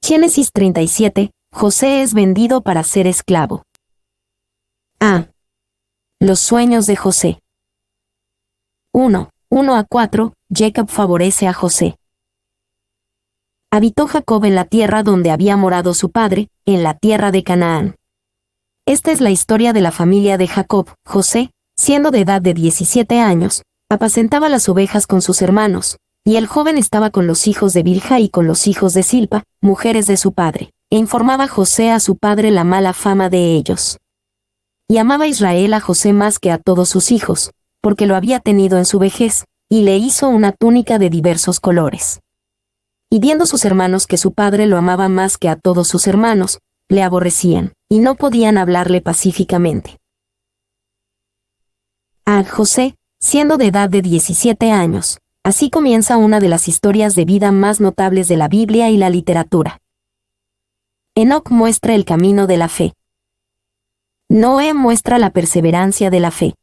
Génesis 37, José es vendido para ser esclavo. A. Los sueños de José. 1:1-4, Jacob favorece a José. Habitó Jacob en la tierra donde había morado su padre, en la tierra de Canaán. Esta es la historia de la familia de Jacob. José, siendo de edad de 17 años, apacentaba las ovejas con sus hermanos, y el joven estaba con los hijos de Bilha y con los hijos de Silpa, mujeres de su padre, e informaba José a su padre la mala fama de ellos. Y amaba Israel a José más que a todos sus hijos, porque lo había tenido en su vejez, y le hizo una túnica de diversos colores. Y viendo sus hermanos que su padre lo amaba más que a todos sus hermanos, le aborrecían, y no podían hablarle pacíficamente. A José, siendo de edad de 17 años, así comienza una de las historias de vida más notables de la Biblia y la literatura. Enoc muestra el camino de la fe. Noé muestra la perseverancia de la fe.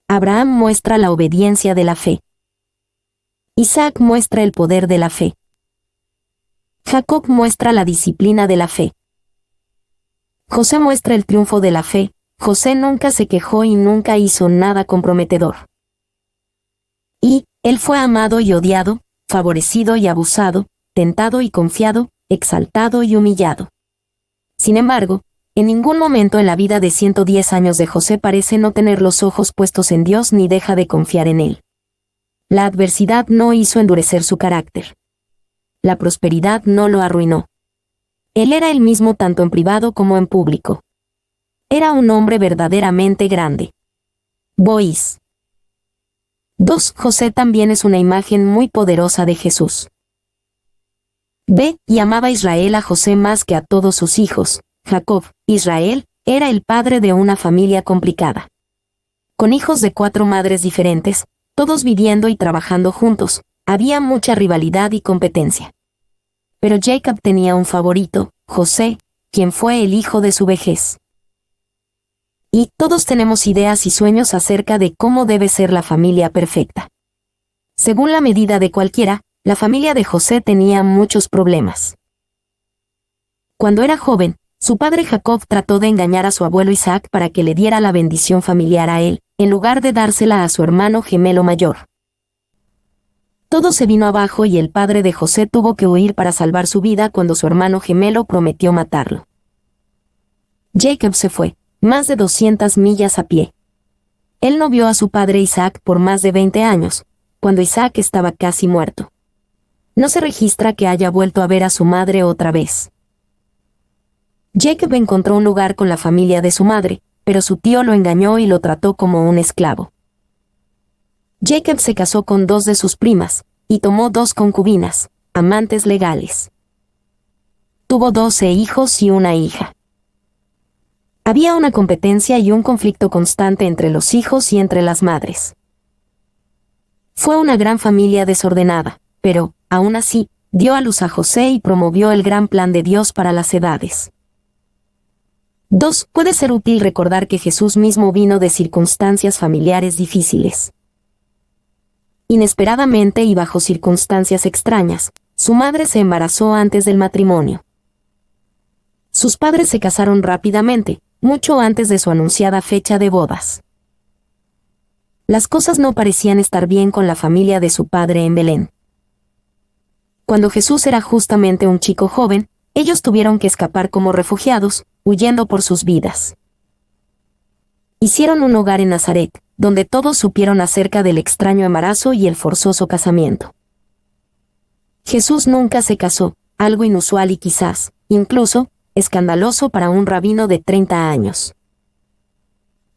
Abraham muestra la obediencia de la fe. Isaac muestra el poder de la fe. Jacob muestra la disciplina de la fe. José muestra el triunfo de la fe. José nunca se quejó y nunca hizo nada comprometedor. Y, él fue amado y odiado, favorecido y abusado, tentado y confiado, exaltado y humillado. Sin embargo, en ningún momento en la vida de 110 años de José parece no tener los ojos puestos en Dios ni deja de confiar en Él. La adversidad no hizo endurecer su carácter. La prosperidad no lo arruinó. Él era el mismo tanto en privado como en público. Era un hombre verdaderamente grande. Boiz. 2. José también es una imagen muy poderosa de Jesús. B. Y amaba Israel a José más que a todos sus hijos. Jacob, Israel, era el padre de una familia complicada. Con hijos de 4 madres diferentes, todos viviendo y trabajando juntos, había mucha rivalidad y competencia. Pero Jacob tenía un favorito, José, quien fue el hijo de su vejez. Y todos tenemos ideas y sueños acerca de cómo debe ser la familia perfecta. Según la medida de cualquiera, la familia de José tenía muchos problemas. Cuando era joven, su padre Jacob trató de engañar a su abuelo Isaac para que le diera la bendición familiar a él, en lugar de dársela a su hermano gemelo mayor. Todo se vino abajo y el padre de José tuvo que huir para salvar su vida cuando su hermano gemelo prometió matarlo. Jacob se fue, más de 200 millas a pie. Él no vio a su padre Isaac por más de 20 años, cuando Isaac estaba casi muerto. No se registra que haya vuelto a ver a su madre otra vez. Jacob encontró un lugar con la familia de su madre, pero su tío lo engañó y lo trató como un esclavo. Jacob se casó con 2 de sus primas, y tomó 2 concubinas, amantes legales. Tuvo 12 hijos y una hija. Había una competencia y un conflicto constante entre los hijos y entre las madres. Fue una gran familia desordenada, pero, aún así, dio a luz a José y promovió el gran plan de Dios para las edades. 2. Puede ser útil recordar que Jesús mismo vino de circunstancias familiares difíciles. Inesperadamente y bajo circunstancias extrañas, su madre se embarazó antes del matrimonio. Sus padres se casaron rápidamente, mucho antes de su anunciada fecha de bodas. Las cosas no parecían estar bien con la familia de su padre en Belén. Cuando Jesús era justamente un chico joven, ellos tuvieron que escapar como refugiados, huyendo por sus vidas. Hicieron un hogar en Nazaret, donde todos supieron acerca del extraño embarazo y el forzoso casamiento. Jesús nunca se casó, algo inusual y quizás, incluso, escandaloso para un rabino de 30 años.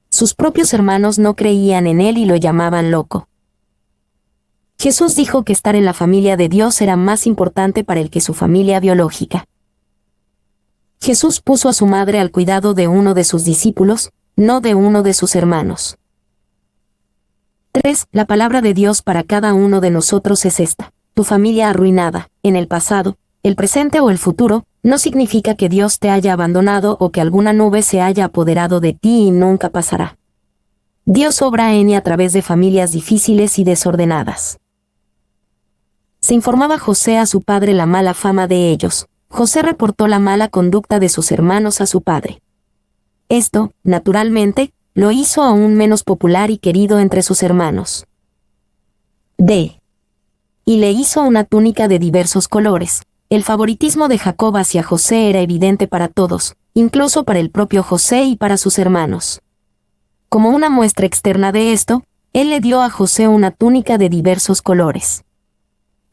Sus propios hermanos no creían en él y lo llamaban loco. Jesús dijo que estar en la familia de Dios era más importante para él que su familia biológica. Jesús puso a su madre al cuidado de uno de sus discípulos, no de uno de sus hermanos. 3. La palabra de Dios para cada uno de nosotros es esta: tu familia arruinada, en el pasado, el presente o el futuro, no significa que Dios te haya abandonado o que alguna nube se haya apoderado de ti y nunca pasará. Dios obra en y a través de familias difíciles y desordenadas. Se informaba José a su padre la mala fama de ellos. José reportó la mala conducta de sus hermanos a su padre. Esto, naturalmente, lo hizo aún menos popular y querido entre sus hermanos. D. Y le hizo una túnica de diversos colores. El favoritismo de Jacob hacia José era evidente para todos, incluso para el propio José y para sus hermanos. Como una muestra externa de esto, él le dio a José una túnica de diversos colores.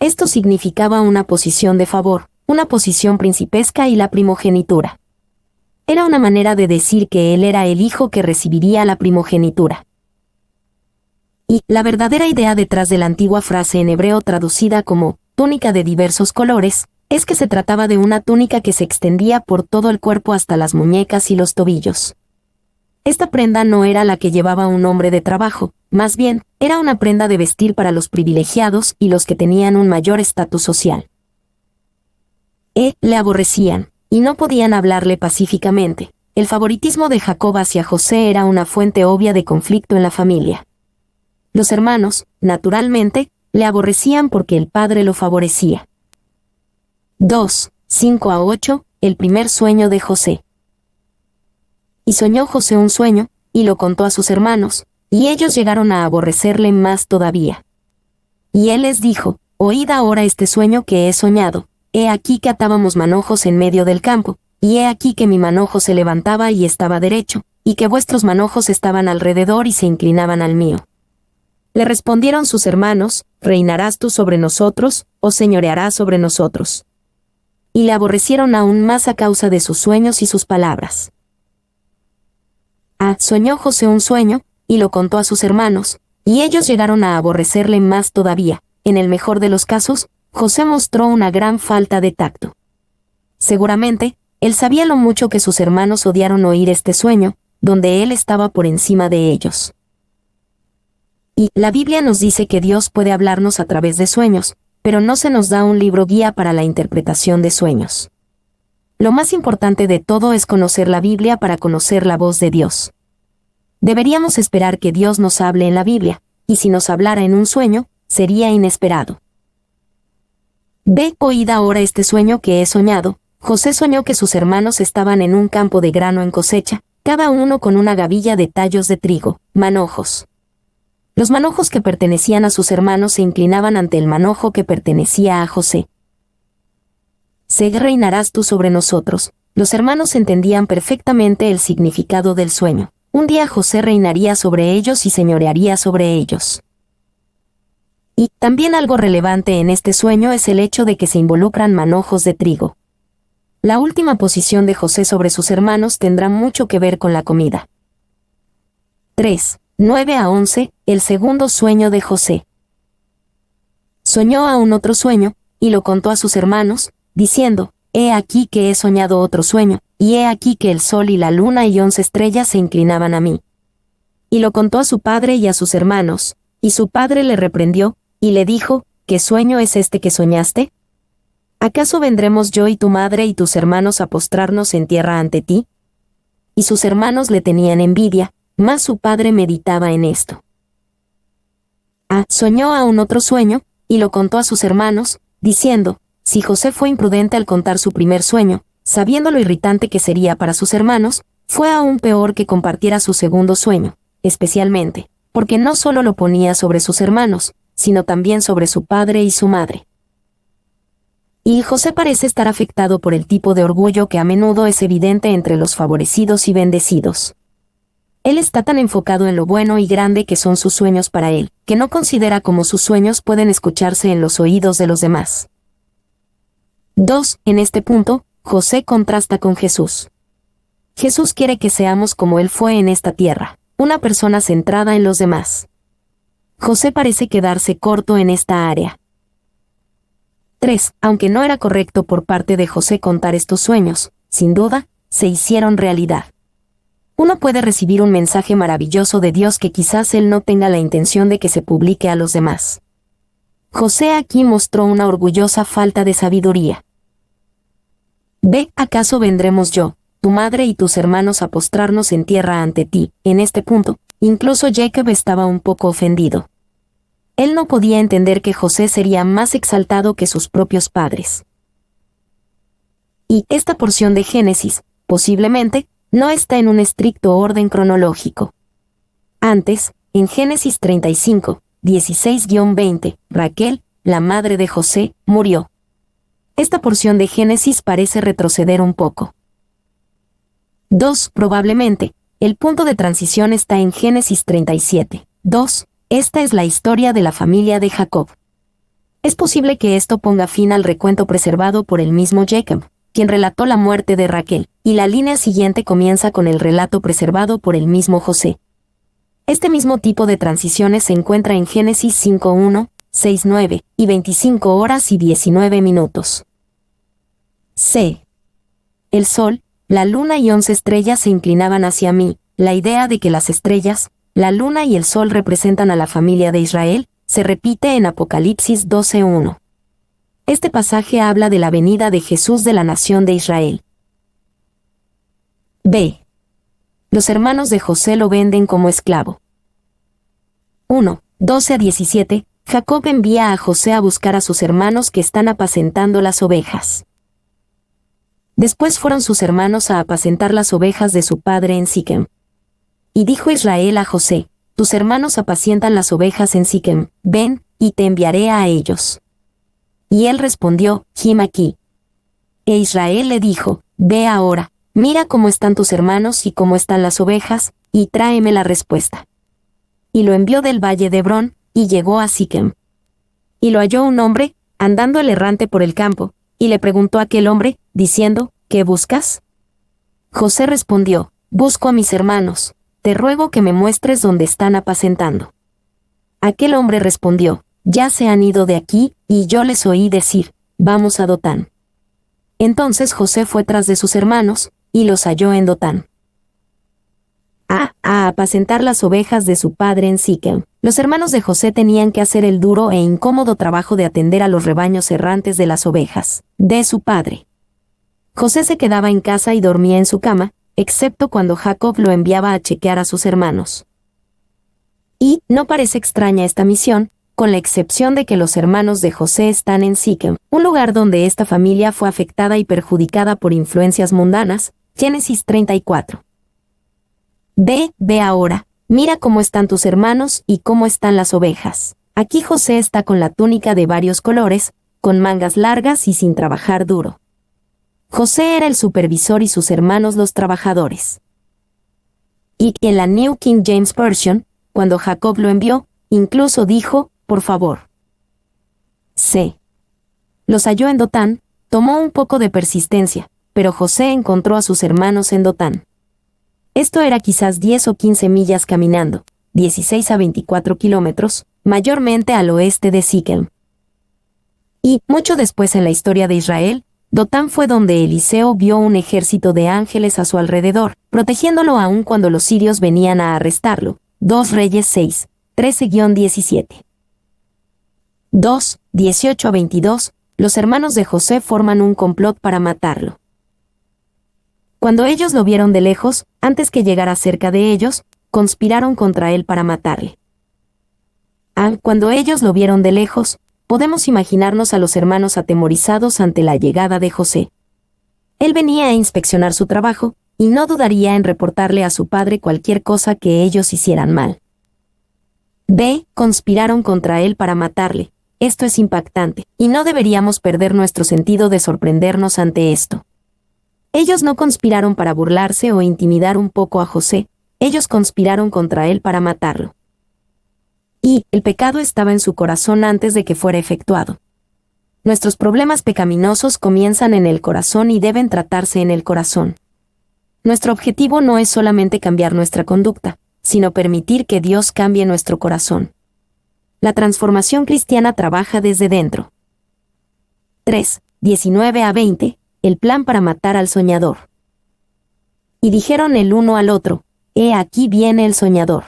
Esto significaba una posición de favor, una posición principesca y la primogenitura. Era una manera de decir que él era el hijo que recibiría la primogenitura. Y la verdadera idea detrás de la antigua frase en hebreo traducida como túnica de diversos colores, es que se trataba de una túnica que se extendía por todo el cuerpo hasta las muñecas y los tobillos. Esta prenda no era la que llevaba un hombre de trabajo, más bien, era una prenda de vestir para los privilegiados y los que tenían un mayor estatus social. Le aborrecían, y no podían hablarle pacíficamente. El favoritismo de Jacob hacia José era una fuente obvia de conflicto en la familia. Los hermanos, naturalmente, le aborrecían porque el padre lo favorecía. 2, 5-8, el primer sueño de José. Y soñó José un sueño, y lo contó a sus hermanos, y ellos llegaron a aborrecerle más todavía. Y él les dijo, oíd ahora este sueño que he soñado. He aquí que atábamos manojos en medio del campo, y he aquí que mi manojo se levantaba y estaba derecho, y que vuestros manojos estaban alrededor y se inclinaban al mío. Le respondieron sus hermanos, ¿reinarás tú sobre nosotros, o señorearás sobre nosotros? Y le aborrecieron aún más a causa de sus sueños y sus palabras. Soñó José un sueño, y lo contó a sus hermanos, y ellos llegaron a aborrecerle más todavía. En el mejor de los casos, José mostró una gran falta de tacto. Seguramente, él sabía lo mucho que sus hermanos odiaron oír este sueño, donde él estaba por encima de ellos. Y la Biblia nos dice que Dios puede hablarnos a través de sueños, pero no se nos da un libro guía para la interpretación de sueños. Lo más importante de todo es conocer la Biblia para conocer la voz de Dios. Deberíamos esperar que Dios nos hable en la Biblia, y si nos hablara en un sueño, sería inesperado. Oíd ahora este sueño que he soñado. José soñó que sus hermanos estaban en un campo de grano en cosecha, cada uno con una gavilla de tallos de trigo, manojos. Los manojos que pertenecían a sus hermanos se inclinaban ante el manojo que pertenecía a José. Reinarás tú sobre nosotros. Los hermanos entendían perfectamente el significado del sueño. Un día José reinaría sobre ellos y señorearía sobre ellos. Y también algo relevante en este sueño es el hecho de que se involucran manojos de trigo. La última posición de José sobre sus hermanos tendrá mucho que ver con la comida. 3, 9-11, el segundo sueño de José. Soñó aún otro sueño, y lo contó a sus hermanos, diciendo, he aquí que he soñado otro sueño, y he aquí que el sol y la luna y 11 estrellas se inclinaban a mí. Y lo contó a su padre y a sus hermanos, y su padre le reprendió, y le dijo, ¿qué sueño es este que soñaste? ¿Acaso vendremos yo y tu madre y tus hermanos a postrarnos en tierra ante ti? Y sus hermanos le tenían envidia, mas su padre meditaba en esto. Soñó aún otro sueño, y lo contó a sus hermanos, diciendo, si José fue imprudente al contar su primer sueño, sabiendo lo irritante que sería para sus hermanos, fue aún peor que compartiera su segundo sueño, especialmente, porque no solo lo ponía sobre sus hermanos, sino también sobre su padre y su madre. Y José parece estar afectado por el tipo de orgullo que a menudo es evidente entre los favorecidos y bendecidos. Él está tan enfocado en lo bueno y grande que son sus sueños para él, que no considera cómo sus sueños pueden escucharse en los oídos de los demás. 2. En este punto, José contrasta con Jesús. Jesús quiere que seamos como Él fue en esta tierra, una persona centrada en los demás. José parece quedarse corto en esta área. 3. Aunque no era correcto por parte de José contar estos sueños, sin duda, se hicieron realidad. Uno puede recibir un mensaje maravilloso de Dios que quizás él no tenga la intención de que se publique a los demás. José aquí mostró una orgullosa falta de sabiduría. ¿Acaso vendremos yo, tu madre y tus hermanos a postrarnos en tierra ante ti? En este punto, incluso Jacob estaba un poco ofendido. Él no podía entender que José sería más exaltado que sus propios padres. Y esta porción de Génesis, posiblemente, no está en un estricto orden cronológico. Antes, en Génesis 35, 16-20, Raquel, la madre de José, murió. Esta porción de Génesis parece retroceder un poco. 2. Probablemente, el punto de transición está en Génesis 37. 2. Esta es la historia de la familia de Jacob. Es posible que esto ponga fin al recuento preservado por el mismo Jacob, quien relató la muerte de Raquel, y la línea siguiente comienza con el relato preservado por el mismo José. Este mismo tipo de transiciones se encuentra en Génesis 5:1, 6:9 y 25 horas y 19 minutos. C. El sol, la luna y 11 estrellas se inclinaban hacia mí. La idea de que las estrellas, la luna y el sol representan a la familia de Israel, se repite en Apocalipsis 12:1. Este pasaje habla de la venida de Jesús de la nación de Israel. B. Los hermanos de José lo venden como esclavo. 1. 12-17. Jacob envía a José a buscar a sus hermanos que están apacentando las ovejas. Después fueron sus hermanos a apacentar las ovejas de su padre en Siquem. Y dijo Israel a José: tus hermanos apacientan las ovejas en Siquem, ven, y te enviaré a ellos. Y él respondió: Jim aquí. E Israel le dijo: ve ahora, mira cómo están tus hermanos y cómo están las ovejas, y tráeme la respuesta. Y lo envió del valle de Hebrón, y llegó a Siquem. Y lo halló un hombre, andando el errante por el campo, y le preguntó a aquel hombre, diciendo: ¿qué buscas? José respondió: busco a mis hermanos, te ruego que me muestres dónde están apacentando. Aquel hombre respondió: ya se han ido de aquí, y yo les oí decir: vamos a Dotán. Entonces José fue tras de sus hermanos, y los halló en Dotán. A apacentar las ovejas de su padre en Siquem. Los hermanos de José tenían que hacer el duro e incómodo trabajo de atender a los rebaños errantes de las ovejas de su padre. José se quedaba en casa y dormía en su cama, excepto cuando Jacob lo enviaba a chequear a sus hermanos. Y no parece extraña esta misión, con la excepción de que los hermanos de José están en Siquem, un lugar donde esta familia fue afectada y perjudicada por influencias mundanas. Génesis 34. Ve ahora, mira cómo están tus hermanos y cómo están las ovejas. Aquí José está con la túnica de varios colores, con mangas largas y sin trabajar duro. José era el supervisor y sus hermanos los trabajadores. Y en la New King James Version, cuando Jacob lo envió, incluso dijo: por favor. C. Los halló en Dotán. Tomó un poco de persistencia, pero José encontró a sus hermanos en Dotán. Esto era quizás 10 o 15 millas caminando, 16 a 24 kilómetros, mayormente al oeste de Siquem. Y, mucho después en la historia de Israel, Dotán fue donde Eliseo vio un ejército de ángeles a su alrededor, protegiéndolo aún cuando los sirios venían a arrestarlo. 2 Reyes 6, 13-17. 2, 18-22, los hermanos de José forman un complot para matarlo. Cuando ellos lo vieron de lejos, antes que llegara cerca de ellos, conspiraron contra él para matarle. Cuando ellos lo vieron de lejos, podemos imaginarnos a los hermanos atemorizados ante la llegada de José. Él venía a inspeccionar su trabajo, y no dudaría en reportarle a su padre cualquier cosa que ellos hicieran mal. Conspiraron contra él para matarle. Esto es impactante, y no deberíamos perder nuestro sentido de sorprendernos ante esto. Ellos no conspiraron para burlarse o intimidar un poco a José, ellos conspiraron contra él para matarlo. Y el pecado estaba en su corazón antes de que fuera efectuado. Nuestros problemas pecaminosos comienzan en el corazón y deben tratarse en el corazón. Nuestro objetivo no es solamente cambiar nuestra conducta, sino permitir que Dios cambie nuestro corazón. La transformación cristiana trabaja desde dentro. 3, 19-20. El plan para matar al soñador. Y dijeron el uno al otro: he aquí viene el soñador.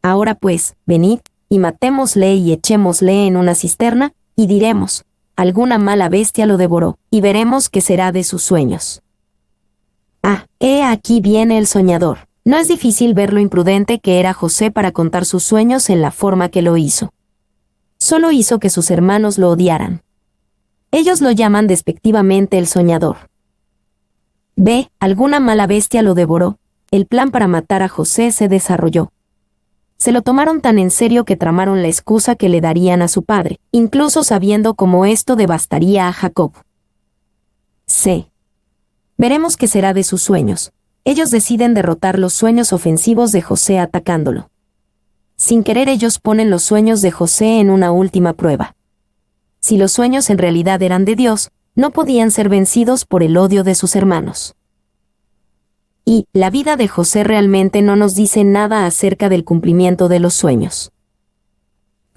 Ahora pues, venid, y matémosle y echémosle en una cisterna, y diremos: alguna mala bestia lo devoró, y veremos qué será de sus sueños. He aquí viene el soñador. No es difícil ver lo imprudente que era José para contar sus sueños en la forma que lo hizo. solo hizo que sus hermanos lo odiaran. Ellos lo llaman despectivamente el soñador. B. Alguna mala bestia lo devoró. El plan para matar a José se desarrolló. Se lo tomaron tan en serio que tramaron la excusa que le darían a su padre, incluso sabiendo cómo esto devastaría a Jacob. C. Veremos qué será de sus sueños. Ellos deciden derrotar los sueños ofensivos de José atacándolo. Sin querer ellos ponen los sueños de José en una última prueba. Si los sueños en realidad eran de Dios, no podían ser vencidos por el odio de sus hermanos. Y la vida de José realmente no nos dice nada acerca del cumplimiento de los sueños.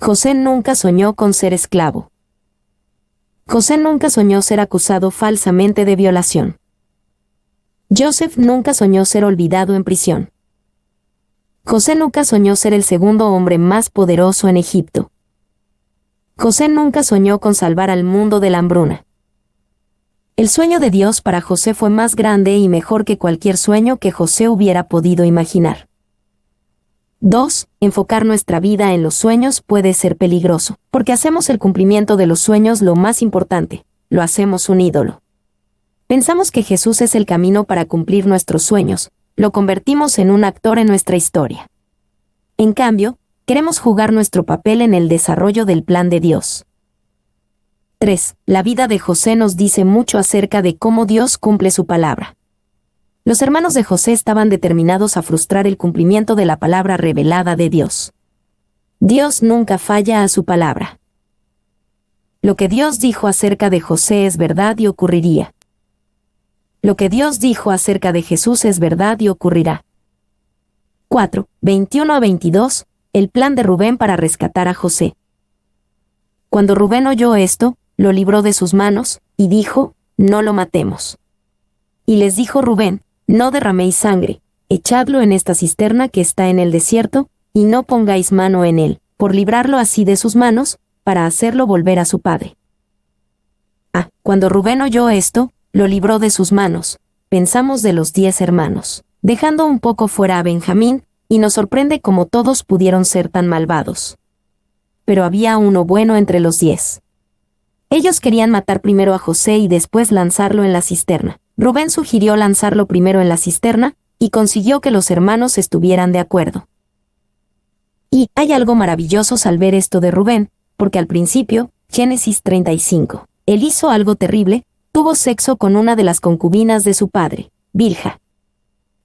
José nunca soñó con ser esclavo. José nunca soñó ser acusado falsamente de violación. Joseph nunca soñó ser olvidado en prisión. José nunca soñó ser el segundo hombre más poderoso en Egipto. José nunca soñó con salvar al mundo de la hambruna. El sueño de Dios para José fue más grande y mejor que cualquier sueño que José hubiera podido imaginar. 2. Enfocar nuestra vida en los sueños puede ser peligroso, porque hacemos el cumplimiento de los sueños lo más importante, lo hacemos un ídolo. Pensamos que Jesús es el camino para cumplir nuestros sueños, lo convertimos en un actor en nuestra historia. En cambio, queremos jugar nuestro papel en el desarrollo del plan de Dios. 3. La vida de José nos dice mucho acerca de cómo Dios cumple su palabra. Los hermanos de José estaban determinados a frustrar el cumplimiento de la palabra revelada de Dios. Dios nunca falla a su palabra. Lo que Dios dijo acerca de José es verdad y ocurriría. Lo que Dios dijo acerca de Jesús es verdad y ocurrirá. 4. 21 a 22. El plan de Rubén para rescatar a José. Cuando Rubén oyó esto, lo libró de sus manos, y dijo, no lo matemos. Y les dijo Rubén, no derraméis sangre, echadlo en esta cisterna que está en el desierto, y no pongáis mano en él, por librarlo así de sus manos, para hacerlo volver a su padre. Cuando Rubén oyó esto, lo libró de sus manos, pensamos de los 10 hermanos, dejando un poco fuera a Benjamín, y nos sorprende cómo todos pudieron ser tan malvados. Pero había uno bueno entre los 10. Ellos querían matar primero a José y después lanzarlo en la cisterna. Rubén sugirió lanzarlo primero en la cisterna, y consiguió que los hermanos estuvieran de acuerdo. Y hay algo maravilloso al ver esto de Rubén, porque al principio, Génesis 35, él hizo algo terrible, tuvo sexo con una de las concubinas de su padre, Bilha.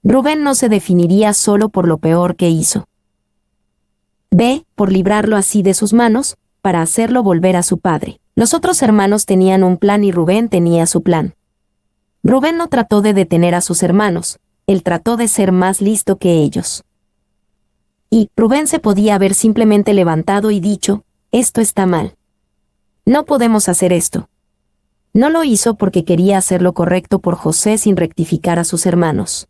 Rubén no se definiría solo por lo peor que hizo. B. Por librarlo así de sus manos, para hacerlo volver a su padre. Los otros hermanos tenían un plan y Rubén tenía su plan. Rubén no trató de detener a sus hermanos, él trató de ser más listo que ellos. Y Rubén se podía haber simplemente levantado y dicho, esto está mal. No podemos hacer esto. No lo hizo porque quería hacer lo correcto por José sin rectificar a sus hermanos.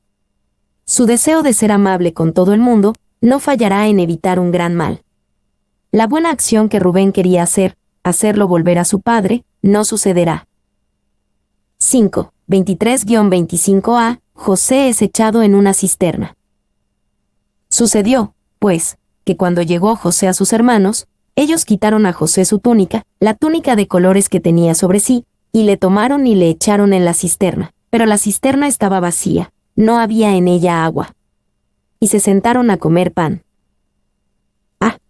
Su deseo de ser amable con todo el mundo no fallará en evitar un gran mal. La buena acción que Rubén quería hacer, hacerlo volver a su padre, no sucederá. 5. 23-25a. José es echado en una cisterna. Sucedió, pues, que cuando llegó José a sus hermanos, ellos quitaron a José su túnica, la túnica de colores que tenía sobre sí, y le tomaron y le echaron en la cisterna. Pero la cisterna estaba vacía, no había en ella agua. Y se sentaron a comer pan.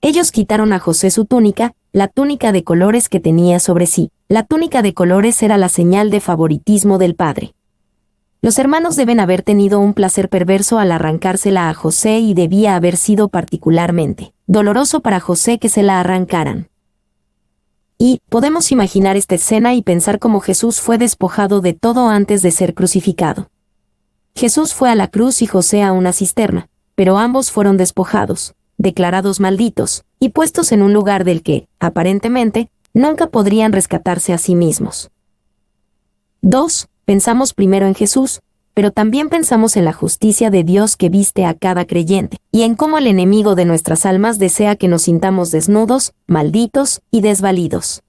Ellos quitaron a José su túnica, la túnica de colores que tenía sobre sí. La túnica de colores era la señal de favoritismo del padre. Los hermanos deben haber tenido un placer perverso al arrancársela a José y debía haber sido particularmente doloroso para José que se la arrancaran. Y podemos imaginar esta escena y pensar cómo Jesús fue despojado de todo antes de ser crucificado. Jesús fue a la cruz y José a una cisterna, pero ambos fueron despojados, declarados malditos, y puestos en un lugar del que, aparentemente, nunca podrían rescatarse a sí mismos. 2. Pensamos primero en Jesús, pero también pensamos en la justicia de Dios que viste a cada creyente, y en cómo el enemigo de nuestras almas desea que nos sintamos desnudos, malditos y desvalidos.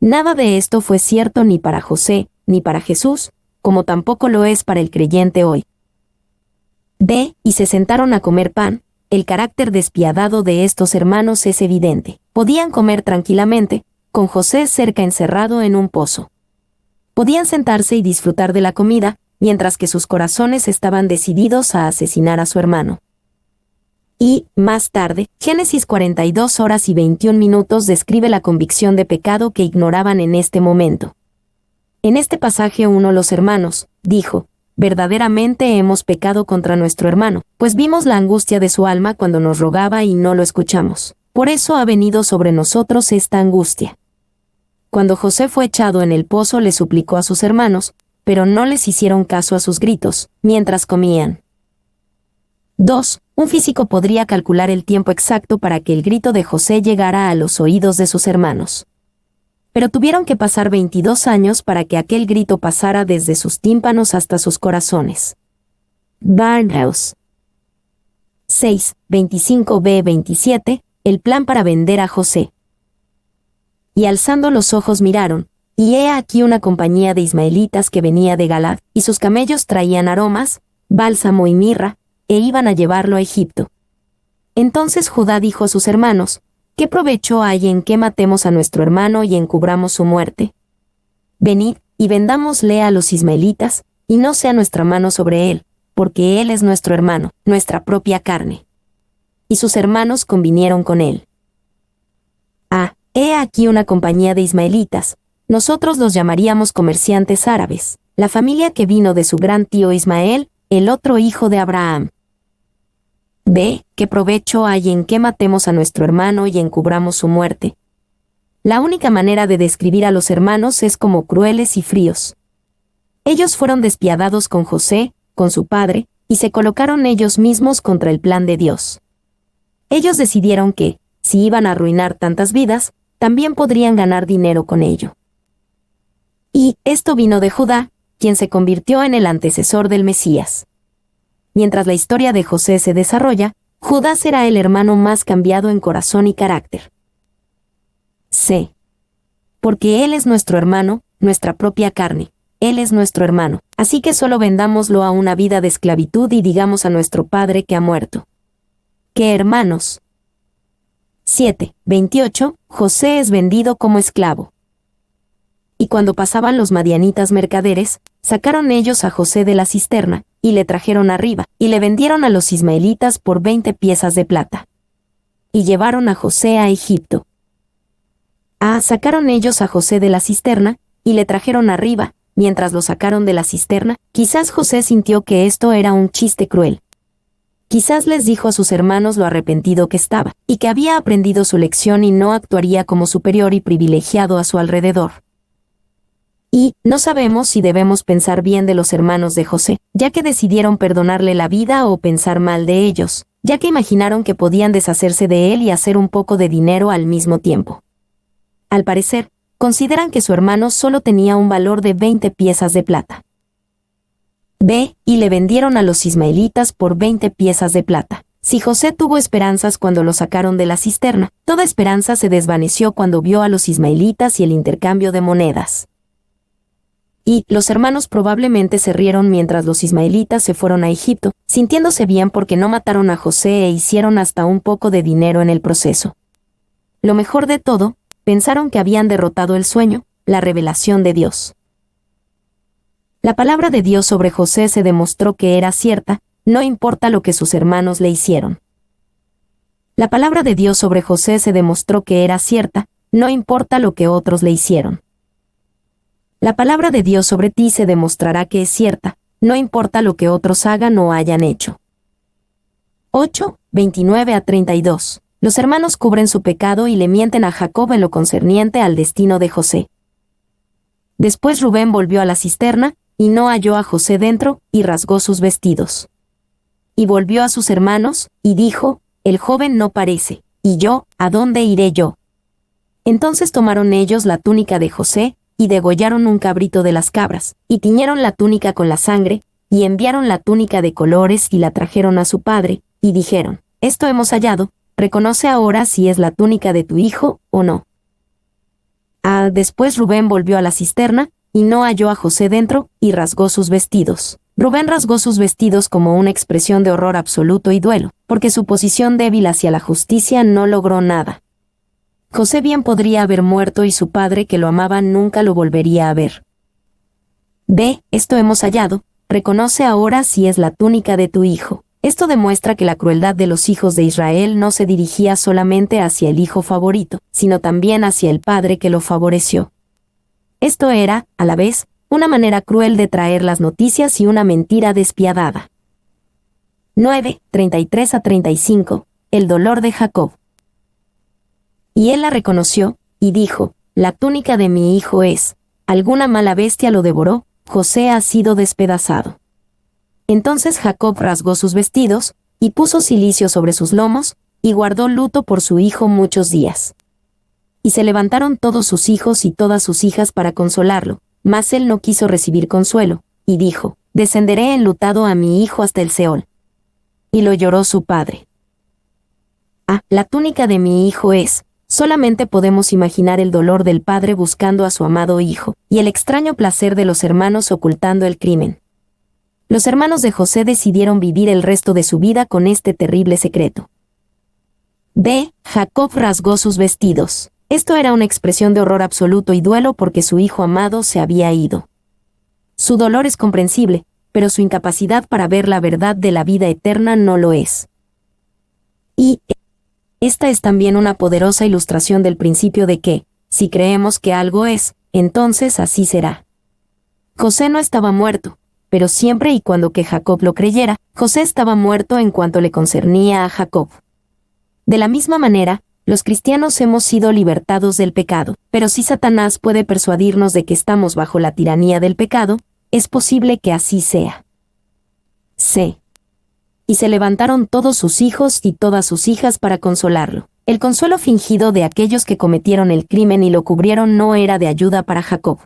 Nada de esto fue cierto ni para José, ni para Jesús, como tampoco lo es para el creyente hoy. B. Y se sentaron a comer pan. El carácter despiadado de estos hermanos es evidente, Podían comer tranquilamente, con José cerca encerrado en un pozo. Podían sentarse y disfrutar de la comida, mientras que sus corazones estaban decididos a asesinar a su hermano. Y, más tarde, Génesis 42:21 describe la convicción de pecado que ignoraban en este momento. En este pasaje los hermanos, dijo, verdaderamente hemos pecado contra nuestro hermano, pues vimos la angustia de su alma cuando nos rogaba y no lo escuchamos. Por eso ha venido sobre nosotros esta angustia. Cuando José fue echado en el pozo le suplicó a sus hermanos, pero no les hicieron caso a sus gritos, mientras comían. 2. Un físico podría calcular el tiempo exacto para que el grito de José llegara a los oídos de sus hermanos. Pero tuvieron que pasar 22 años para que aquel grito pasara desde sus tímpanos hasta sus corazones. Barnhouse. 6. 25b-27. El plan para vender a José. Y alzando los ojos miraron, y he aquí una compañía de ismaelitas que venía de Galaad, y sus camellos traían aromas, bálsamo y mirra, e iban a llevarlo a Egipto. Entonces Judá dijo a sus hermanos, ¿qué provecho hay en que matemos a nuestro hermano y encubramos su muerte? Venid, y vendámosle a los ismaelitas, y no sea nuestra mano sobre él, porque él es nuestro hermano, nuestra propia carne. Y sus hermanos convinieron con él. He aquí una compañía de ismaelitas, nosotros los llamaríamos comerciantes árabes, la familia que vino de su gran tío Ismael, el otro hijo de Abraham. B. ¿Qué provecho hay en que matemos a nuestro hermano y encubramos su muerte? La única manera de describir a los hermanos es como crueles y fríos. Ellos fueron despiadados con José, con su padre, y se colocaron ellos mismos contra el plan de Dios. Ellos decidieron que, si iban a arruinar tantas vidas, también podrían ganar dinero con ello. Y esto vino de Judá, quien se convirtió en el antecesor del Mesías. Mientras la historia de José se desarrolla, Judá será el hermano más cambiado en corazón y carácter. C. Porque él es nuestro hermano, nuestra propia carne, él es nuestro hermano, así que solo vendámoslo a una vida de esclavitud y digamos a nuestro padre que ha muerto. ¿Qué hermanos? 7. 28. José es vendido como esclavo. Y cuando pasaban los madianitas mercaderes, sacaron ellos a José de la cisterna, y le trajeron arriba, y le vendieron a los ismaelitas por 20 piezas de plata. Y llevaron a José a Egipto. Sacaron ellos a José de la cisterna, y le trajeron arriba, mientras lo sacaron de la cisterna, quizás José sintió que esto era un chiste cruel. Quizás les dijo a sus hermanos lo arrepentido que estaba, y que había aprendido su lección y no actuaría como superior y privilegiado a su alrededor. Y no sabemos si debemos pensar bien de los hermanos de José, ya que decidieron perdonarle la vida o pensar mal de ellos, ya que imaginaron que podían deshacerse de él y hacer un poco de dinero al mismo tiempo. Al parecer, consideran que su hermano solo tenía un valor de 20 piezas de plata. B. Y le vendieron a los ismaelitas por 20 piezas de plata. Si José tuvo esperanzas cuando lo sacaron de la cisterna, toda esperanza se desvaneció cuando vio a los ismaelitas y el intercambio de monedas. Y los hermanos probablemente se rieron mientras los ismaelitas se fueron a Egipto, sintiéndose bien porque no mataron a José e hicieron hasta un poco de dinero en el proceso. Lo mejor de todo, pensaron que habían derrotado el sueño, la revelación de Dios. La palabra de Dios sobre José se demostró que era cierta, no importa lo que sus hermanos le hicieron. La palabra de Dios sobre José se demostró que era cierta, no importa lo que otros le hicieron. La palabra de Dios sobre ti se demostrará que es cierta, no importa lo que otros hagan o hayan hecho. 8, 29-32. Los hermanos cubren su pecado y le mienten a Jacob en lo concerniente al destino de José. Después Rubén volvió a la cisterna, y no halló a José dentro, y rasgó sus vestidos. Y volvió a sus hermanos, y dijo, el joven no parece, y yo, ¿a dónde iré yo? Entonces tomaron ellos la túnica de José, y degollaron un cabrito de las cabras, y tiñeron la túnica con la sangre, y enviaron la túnica de colores y la trajeron a su padre, y dijeron, esto hemos hallado, reconoce ahora si es la túnica de tu hijo, o no. Después Rubén volvió a la cisterna, y no halló a José dentro, y rasgó sus vestidos. Rubén rasgó sus vestidos como una expresión de horror absoluto y duelo, porque su posición débil hacia la justicia no logró nada. José bien podría haber muerto y su padre que lo amaba nunca lo volvería a ver. B. Esto hemos hallado, reconoce ahora si es la túnica de tu hijo. Esto demuestra que la crueldad de los hijos de Israel no se dirigía solamente hacia el hijo favorito, sino también hacia el padre que lo favoreció. Esto era, a la vez, una manera cruel de traer las noticias y una mentira despiadada. 9, 33 a 35. El dolor de Jacob. Y él la reconoció, y dijo, la túnica de mi hijo es, alguna mala bestia lo devoró, José ha sido despedazado. Entonces Jacob rasgó sus vestidos, y puso cilicio sobre sus lomos, y guardó luto por su hijo muchos días. Y se levantaron todos sus hijos y todas sus hijas para consolarlo, mas él no quiso recibir consuelo, y dijo, descenderé enlutado a mi hijo hasta el Seol. Y lo lloró su padre. La túnica de mi hijo es, solamente podemos imaginar el dolor del padre buscando a su amado hijo, y el extraño placer de los hermanos ocultando el crimen. Los hermanos de José decidieron vivir el resto de su vida con este terrible secreto. B. Jacob rasgó sus vestidos. Esto era una expresión de horror absoluto y duelo porque su hijo amado se había ido. Su dolor es comprensible, pero su incapacidad para ver la verdad de la vida eterna no lo es. Y esta es también una poderosa ilustración del principio de que, si creemos que algo es, entonces así será. José no estaba muerto, pero siempre y cuando que Jacob lo creyera, José estaba muerto en cuanto le concernía a Jacob. De la misma manera, los cristianos hemos sido libertados del pecado, pero si Satanás puede persuadirnos de que estamos bajo la tiranía del pecado, es posible que así sea. C. Y se levantaron todos sus hijos y todas sus hijas para consolarlo. El consuelo fingido de aquellos que cometieron el crimen y lo cubrieron no era de ayuda para Jacob.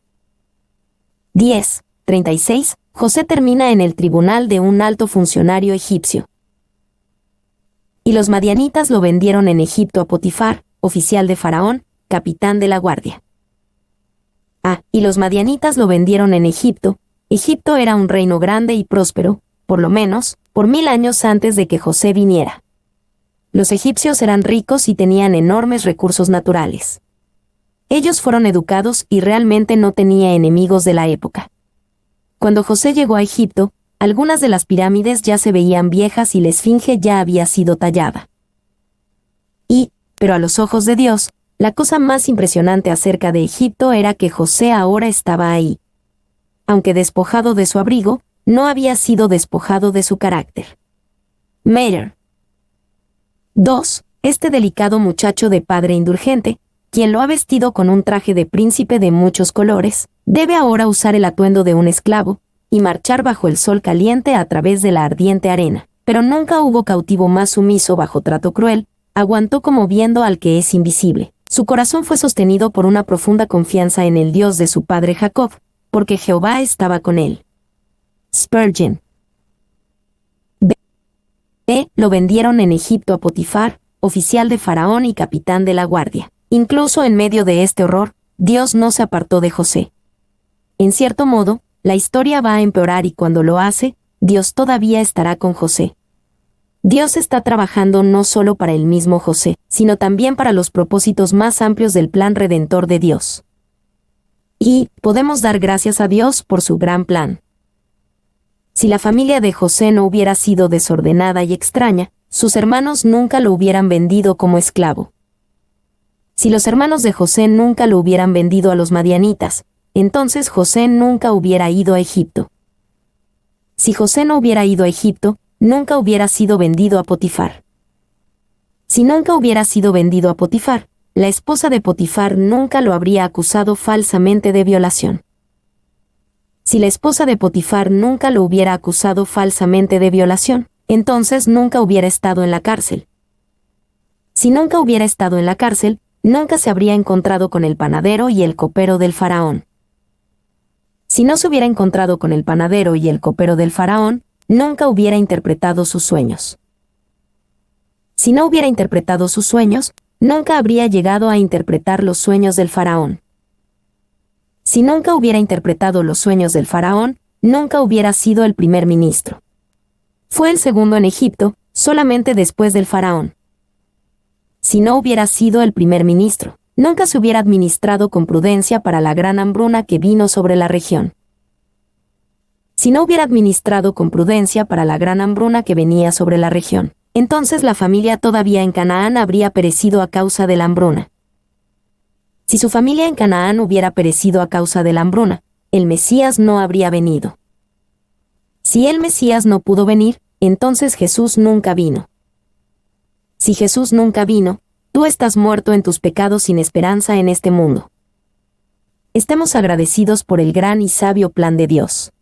10, 36. José termina en el tribunal de un alto funcionario egipcio. Y los madianitas lo vendieron en Egipto a Potifar, oficial de Faraón, capitán de la guardia. Y los madianitas lo vendieron en Egipto. Egipto era un reino grande y próspero, por lo menos, por 1000 años antes de que José viniera. Los egipcios eran ricos y tenían enormes recursos naturales. Ellos fueron educados y realmente no tenía enemigos de la época. Cuando José llegó a Egipto, algunas de las pirámides ya se veían viejas y la esfinge ya había sido tallada. Pero a los ojos de Dios, la cosa más impresionante acerca de Egipto era que José ahora estaba ahí. Aunque despojado de su abrigo, no había sido despojado de su carácter. Meyer. 2. Este delicado muchacho de padre indulgente, quien lo ha vestido con un traje de príncipe de muchos colores, debe ahora usar el atuendo de un esclavo, y marchar bajo el sol caliente a través de la ardiente arena. Pero nunca hubo cautivo más sumiso bajo trato cruel, aguantó como viendo al que es invisible. Su corazón fue sostenido por una profunda confianza en el Dios de su padre Jacob, porque Jehová estaba con él. Spurgeon. B. Lo vendieron en Egipto a Potifar, oficial de Faraón y capitán de la guardia. Incluso en medio de este horror, Dios no se apartó de José. En cierto modo, la historia va a empeorar y cuando lo hace, Dios todavía estará con José. Dios está trabajando no solo para el mismo José, sino también para los propósitos más amplios del plan redentor de Dios. Y podemos dar gracias a Dios por su gran plan. Si la familia de José no hubiera sido desordenada y extraña, sus hermanos nunca lo hubieran vendido como esclavo. Si los hermanos de José nunca lo hubieran vendido a los madianitas, entonces José nunca hubiera ido a Egipto. Si José no hubiera ido a Egipto, nunca hubiera sido vendido a Potifar. Si nunca hubiera sido vendido a Potifar, la esposa de Potifar nunca lo habría acusado falsamente de violación. Si la esposa de Potifar nunca lo hubiera acusado falsamente de violación, entonces nunca hubiera estado en la cárcel. Si nunca hubiera estado en la cárcel, nunca se habría encontrado con el panadero y el copero del faraón. Si no se hubiera encontrado con el panadero y el copero del faraón, nunca hubiera interpretado sus sueños. Si no hubiera interpretado sus sueños, nunca habría llegado a interpretar los sueños del faraón. Si nunca hubiera interpretado los sueños del faraón, nunca hubiera sido el primer ministro. Fue el segundo en Egipto, solamente después del faraón. Si no hubiera sido el primer ministro, nunca se hubiera administrado con prudencia para la gran hambruna que vino sobre la región. Si no hubiera administrado con prudencia para la gran hambruna que venía sobre la región, entonces la familia todavía en Canaán habría perecido a causa de la hambruna. Si su familia en Canaán hubiera perecido a causa de la hambruna, el Mesías no habría venido. Si el Mesías no pudo venir, entonces Jesús nunca vino. Si Jesús nunca vino, tú estás muerto en tus pecados sin esperanza en este mundo. Estemos agradecidos por el gran y sabio plan de Dios.